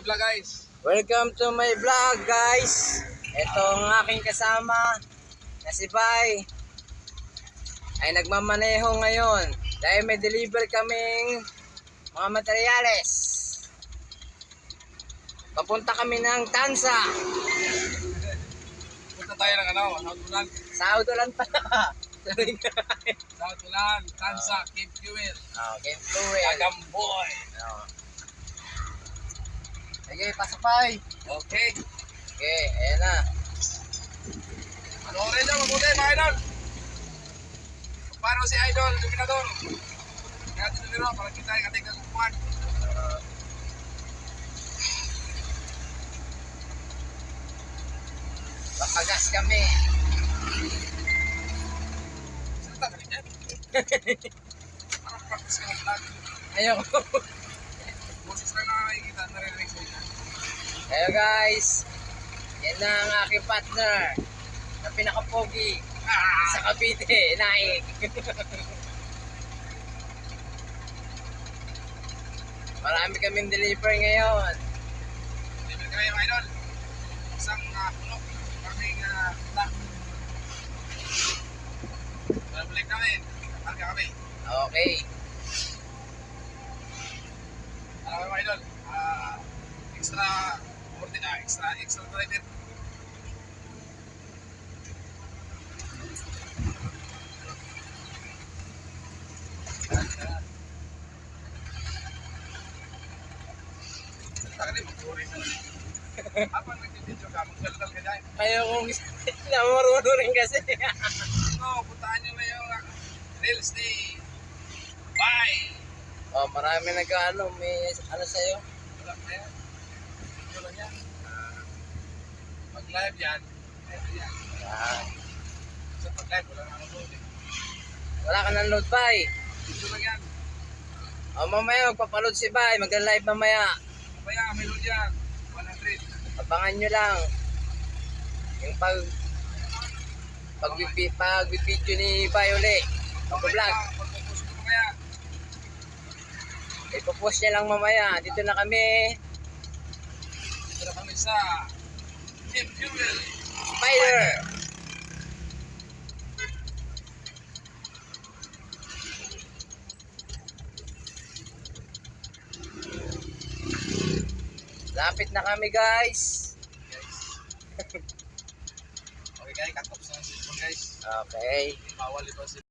vlog guys. Welcome to my vlog guys. Ito ang aking kasama na si Bay ay nagmamaneho ngayon dahil may deliver kaming mga materyales. Papunta kami ng Tansa. Punta tayo ng Sautulan. Sautulan pala. Sautulan, Tansa, Cape Fuel. Okay, fluid. Agamboy. Sige, pasok Bay. Okay. Okay, ayan na. Ano rin na, mabuti mga idol. Paano si Idol, Dominador? Kaya tinuliro para kita yung ating kagupuan. Papagas kami. Salita ka rin yan. Parang practice ka ng vlog. Ayoko. Boses lang na nakikita, narinig sa inyo. Hello guys. Yan na ang aking partner na pinakapogi sa Cavite, Naik. Marami kaming deliver ngayon. Deliver kami mga idol. Isang puno. Kaming vlog. Balik namin. Karga kami. Okay. Alam mo mga idol. Extra driver. Habang nag-video ka, magdaldal ka dyan. Kaya kung namarunong rin kasi. Puntaan nyo na yung reels ni Bye! Oh, marami nag-ano, may ano sa'yo. Wala na yan. Ito lang yan. Pag-live yan, ito yan. Yan. Sa pag-live, wala na ako doon. Wala ka ng load Bay. Ito lang yan. Oh, mamaya magpapaload si Bay, mag-live mamaya. Kaya may load yan. 100. Abangan nyo lang yung pag-video ni Bay uli. Pag-vlog. Pag-post ko kaya. Ipopost niya lang mamaya. Dito na kami. Dito na kami sa Cape Fuel. Spider. Lapit na kami guys. Okay guys, cut off sa cellphone guys. Okay. Bawal ito si